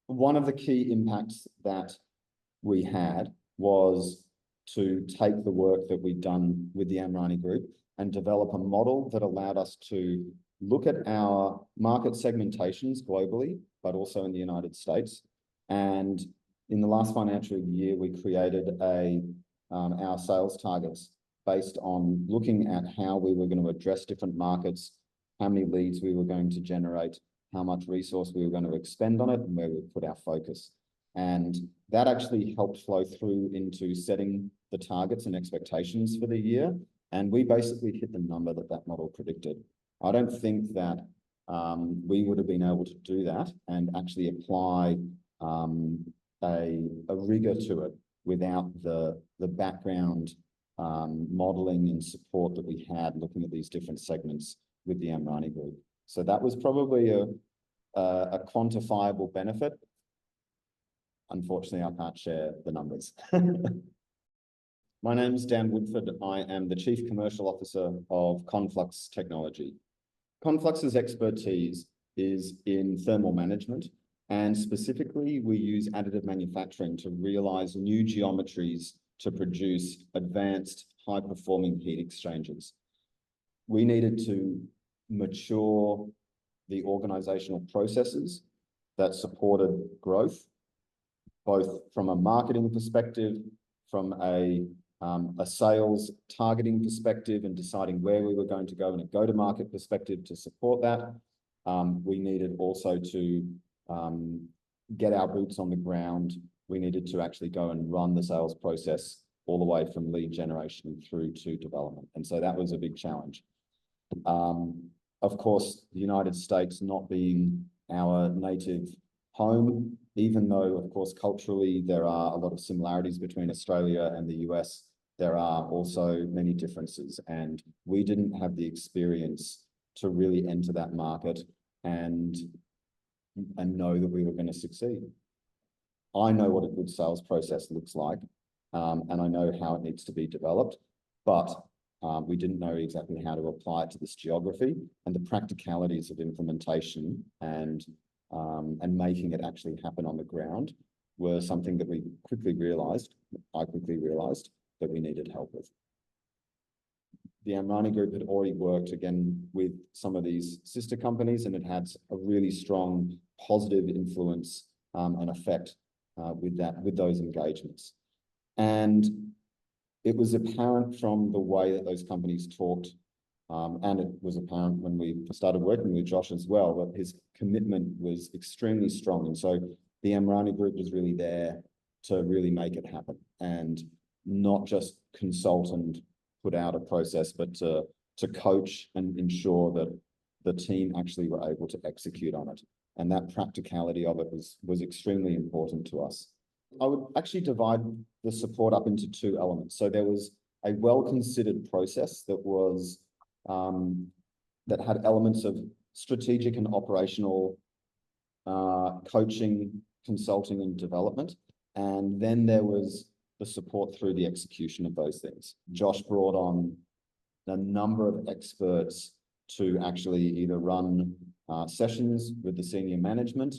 one of the key impacts that we had was to take the work that we'd done with the Amrani Group and develop a model that allowed us to look at our market segmentations globally, but also in the United States. And in the last financial year, we created our sales targets based on looking at how we were going to address different markets, how many leads we were going to generate, how much resource we were going to expend on it, and where we put our focus. And that actually helped flow through into setting the targets and expectations for the year. And we basically hit the number that that model predicted. I don't think that we would have been able to do that and actually apply a rigor to it without the background modeling and support that we had looking at these different segments with the Amrani Group. So that was probably a quantifiable benefit. Unfortunately, I can't share the numbers. My name is Dan Woodford. I am the Chief Commercial Officer of Conflux Technology. Conflux's expertise is in thermal management, and specifically we use additive manufacturing to realize new geometries to produce advanced high-performing heat exchangers. We needed to mature the organizational processes that supported growth, both from a marketing perspective, from a sales targeting perspective and deciding where we were going to go in a go-to-market perspective to support that. We needed also to get our boots on the ground. We needed to actually go and run the sales process all the way from lead generation through to development. And so that was a big challenge. Of course, the United States not being our native home, even though, of course, culturally, there are a lot of similarities between Australia and the US, there are also many differences. And we didn't have the experience to really enter that market and know that we were going to succeed. I know what a good sales process looks like, and I know how it needs to be developed, but we didn't know exactly how to apply it to this geography, and the practicalities of implementation and making it actually happen on the ground were something that we quickly realized, I quickly realized that we needed help with. The Amrani Group had already worked again with some of these sister companies, and it had a really strong positive influence and effect with those engagements. And it was apparent from the way that those companies talked, and it was apparent when we started working with Josh as well, that his commitment was extremely strong. And so the Amrani Group was really there to really make it happen, and not just consult and put out a process, but to coach and ensure that the team actually were able to execute on it. And that practicality of it was extremely important to us. I would actually divide the support up into two elements. So there was a well-considered process that was that had elements of strategic and operational coaching, consulting, and development. And then there was the support through the execution of those things. Josh brought on a number of experts to actually either run sessions with the senior management,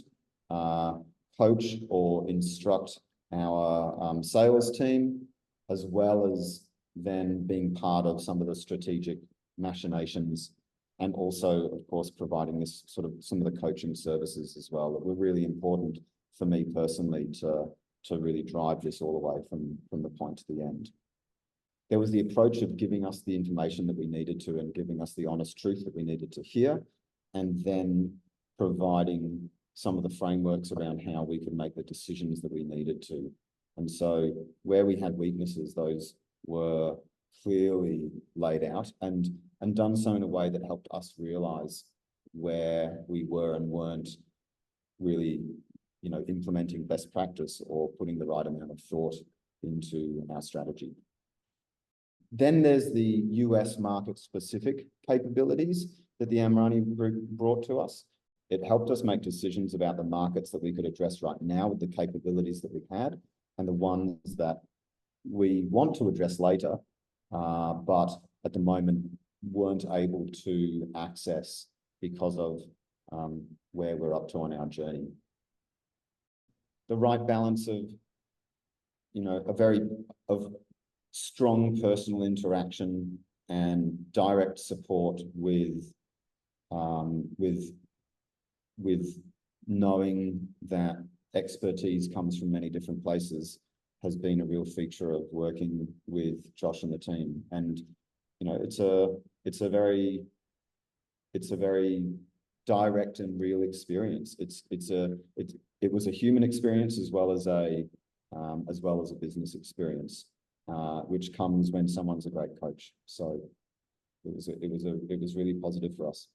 coach or instruct our sales team, as well as then being part of some of the strategic machinations, and also, of course, providing this sort of some of the coaching services as well that were really important for me personally to really drive this all the way from the point to the end. There was the approach of giving us the information that we needed to and giving us the honest truth that we needed to hear, and then providing some of the frameworks around how we could make the decisions that we needed to. And so where we had weaknesses, those were clearly laid out and done so in a way that helped us realize where we were and weren't really, implementing best practice or putting the right amount of thought into our strategy. Then there's the US market specific capabilities that the Amrani Group brought to us. It helped us make decisions about the markets that we could address right now with the capabilities that we had, and the ones that we want to address later, but at the moment weren't able to access because of where we're up to on our journey. the right balance of, you know, of strong personal interaction and direct support with knowing that expertise comes from many different places has been a real feature of working with Josh and the team. And, you know, it's a very direct and real experience. It was a human experience as well as a business experience, which comes when someone's a great coach. So it was really positive for us.